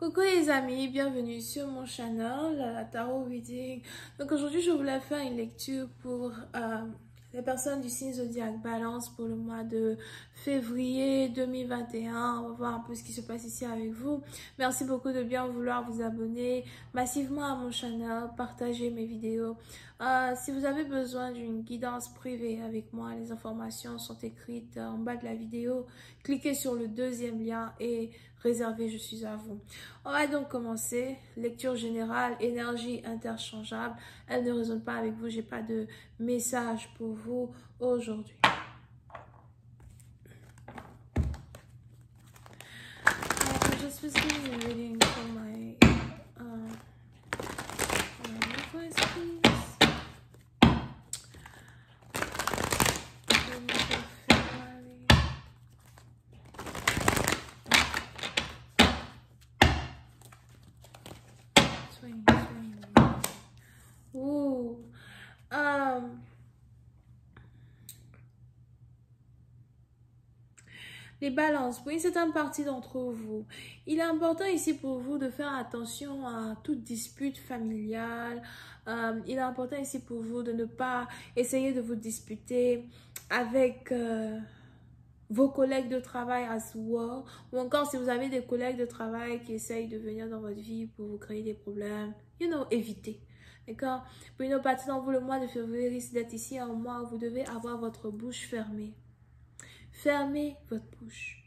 Coucou les amis, bienvenue sur mon channel Tarot Reading. Donc aujourd'hui je voulais faire une lecture pour les personnes du signe zodiaque Balance pour le mois de février 2021. On va voir un peu ce qui se passe ici avec vous. Merci beaucoup de bien vouloir vous abonner massivement à mon channel, partager mes vidéos. Si vous avez besoin d'une guidance privée avec moi, les informations sont écrites en bas de la vidéo. Cliquez sur le deuxième lien et réservez, je suis à vous. On va donc commencer. Lecture générale, énergie interchangeable. Elle ne résonne pas avec vous, j'ai pas de message pour vous aujourd'hui. I just was getting a reading for my request, please. Ooh. Les balances, oui, c'est une partie d'entre vous. Il est important ici pour vous de faire attention à toute dispute familiale. Il est important ici pour vous de ne pas essayer de vous disputer avec vos collègues de travail as well. Ou encore si vous avez des collègues de travail qui essayent de venir dans votre vie pour vous créer des problèmes, évitez. D'accord? Pour une partie d'entre vous, le mois de février risque d'être ici un mois où vous devez avoir votre bouche fermée. Fermez votre bouche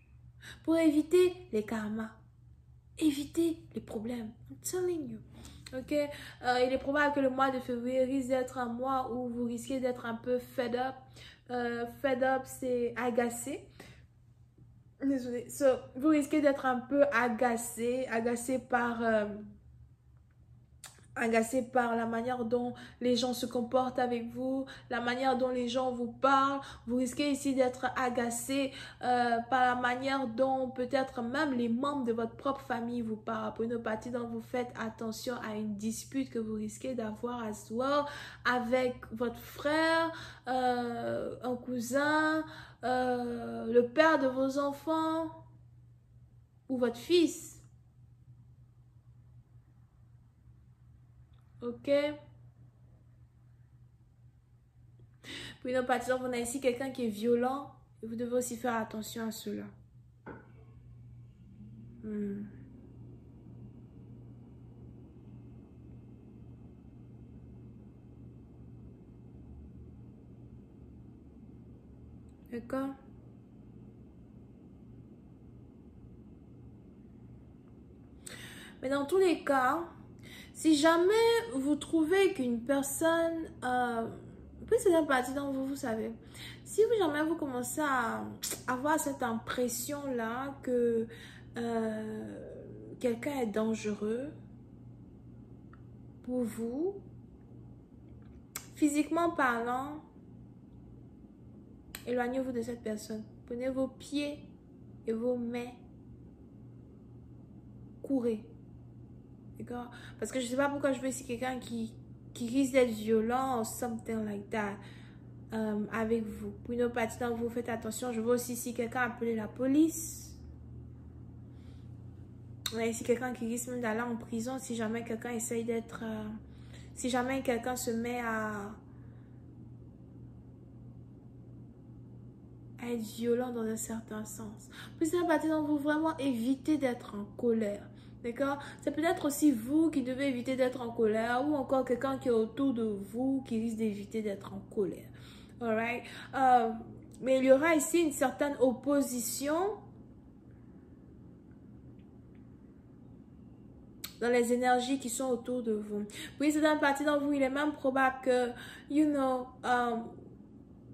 pour éviter les karmas, éviter les problèmes. I'm telling you. Ok, il est probable que le mois de février risque d'être un mois où vous risquez d'être un peu fed up. Fed up, c'est agacé. Désolée. Vous risquez d'être un peu agacé par la manière dont les gens se comportent avec vous, la manière dont les gens vous parlent. Vous risquez ici d'être agacé par la manière dont peut-être même les membres de votre propre famille vous parlent. Pour une partie dont vous faites attention à une dispute que vous risquez d'avoir as well avec votre frère, un cousin, le père de vos enfants ou votre fils. Ok. Pour une autre partie, on a ici quelqu'un qui est violent. Et vous devez aussi faire attention à cela. D'accord? Mais dans tous les cas, si jamais vous trouvez qu'une personne... puis c'est une partie dont vous savez. Si jamais vous commencez à avoir cette impression-là que quelqu'un est dangereux pour vous, physiquement parlant, éloignez-vous de cette personne. Prenez vos pieds et vos mains. Courez. D'accord? Parce que je ne sais pas pourquoi je veux ici quelqu'un qui risque d'être violent ou something like that avec vous. Pour une autre partie d'entre vous, faites attention. Je veux aussi ici quelqu'un appeler la police. On a ici quelqu'un qui risque même d'aller en prison si jamais quelqu'un essaye d'être... si jamais quelqu'un se met à être violent dans un certain sens. Pour une partie d'entre vous, vraiment évitez d'être en colère. D'accord? C'est peut-être aussi vous qui devez éviter d'être en colère ou encore quelqu'un qui est autour de vous qui risque d'éviter d'être en colère. Alright? Mais il y aura ici une certaine opposition dans les énergies qui sont autour de vous. Oui, c'est une partie d'entre vous, il est même probable que,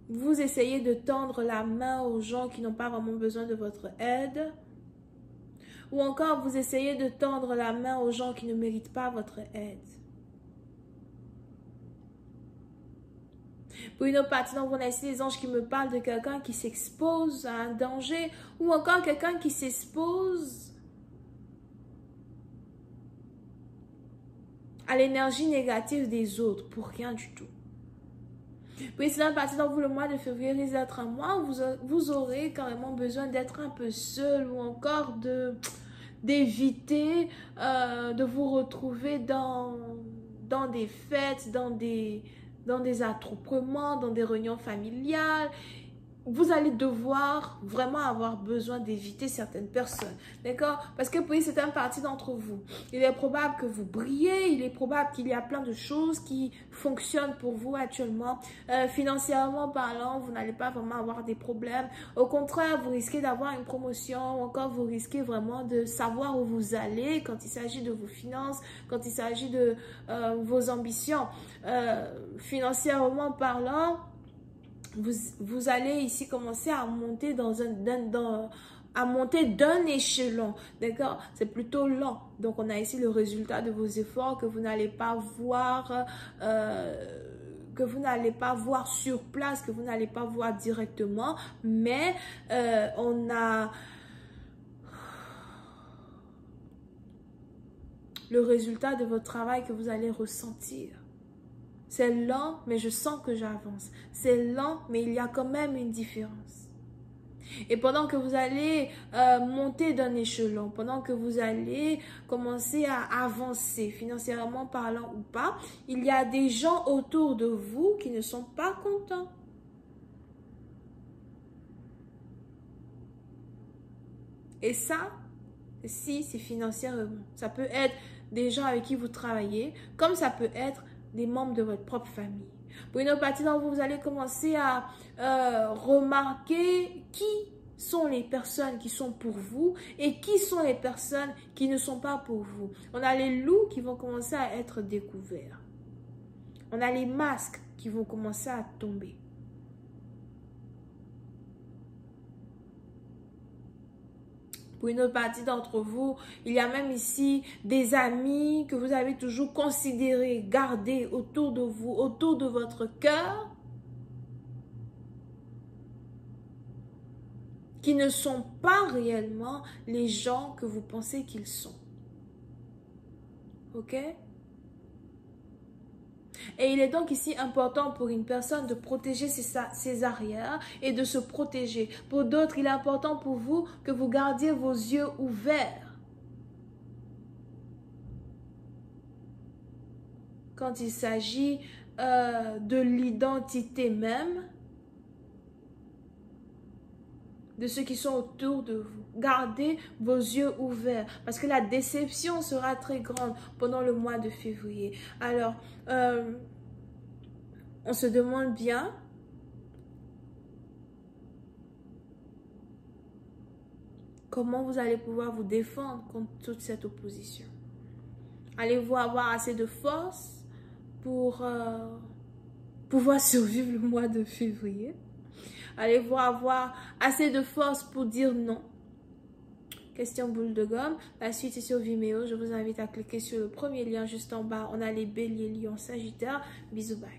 vous essayez de tendre la main aux gens qui n'ont pas vraiment besoin de votre aide. Ou encore, vous essayez de tendre la main aux gens qui ne méritent pas votre aide. Pour une autre partie, donc, on a ici les anges qui me parlent de quelqu'un qui s'expose à un danger. Ou encore quelqu'un qui s'expose à l'énergie négative des autres pour rien du tout. Puis c'est une partie dont vous, le mois de février risque d'être un mois où vous aurez carrément besoin d'être un peu seul ou encore d'éviter de vous retrouver dans des fêtes, dans des attroupements, dans des réunions familiales. Vous allez devoir vraiment avoir besoin d'éviter certaines personnes, d'accord? Parce que pour certaines parties d'entre vous, il est probable que vous brillez, il est probable qu'il y a plein de choses qui fonctionnent pour vous actuellement. Financièrement parlant, vous n'allez pas vraiment avoir des problèmes. Au contraire, vous risquez d'avoir une promotion, ou encore vous risquez vraiment de savoir où vous allez quand il s'agit de vos finances, quand il s'agit de vos ambitions. Financièrement parlant, vous allez ici commencer à monter à monter d'un échelon, d'accord? C'est plutôt lent. Donc, on a ici le résultat de vos efforts que vous n'allez pas voir, sur place, que vous n'allez pas voir directement, mais on a le résultat de votre travail que vous allez ressentir. C'est lent, mais je sens que j'avance. C'est lent, mais il y a quand même une différence. Et pendant que vous allez monter d'un échelon, pendant que vous allez commencer à avancer, financièrement parlant ou pas, il y a des gens autour de vous qui ne sont pas contents. Et ça, si c'est financièrement, ça peut être des gens avec qui vous travaillez, comme ça peut être des membres de votre propre famille. Pour une autre partie d'entre vous, vous allez commencer à remarquer qui sont les personnes qui sont pour vous et qui sont les personnes qui ne sont pas pour vous. On a les loups qui vont commencer à être découverts. On a les masques qui vont commencer à tomber. Pour une autre partie d'entre vous, il y a même ici des amis que vous avez toujours considérés, gardés autour de vous, autour de votre cœur, qui ne sont pas réellement les gens que vous pensez qu'ils sont. Ok? Et il est donc ici important pour une personne de protéger ses arrières et de se protéger. Pour d'autres, il est important pour vous que vous gardiez vos yeux ouverts quand il s'agit de l'identité même de ceux qui sont autour de vous. Gardez vos yeux ouverts parce que la déception sera très grande pendant le mois de février. Alors, on se demande bien comment vous allez pouvoir vous défendre contre toute cette opposition. Allez-vous avoir assez de force pour pouvoir survivre le mois de février? Allez-vous avoir assez de force pour dire non? Question boule de gomme. La suite est sur Vimeo. Je vous invite à cliquer sur le premier lien juste en bas. On a les béliers, lions, sagittaires. Bisous, bye.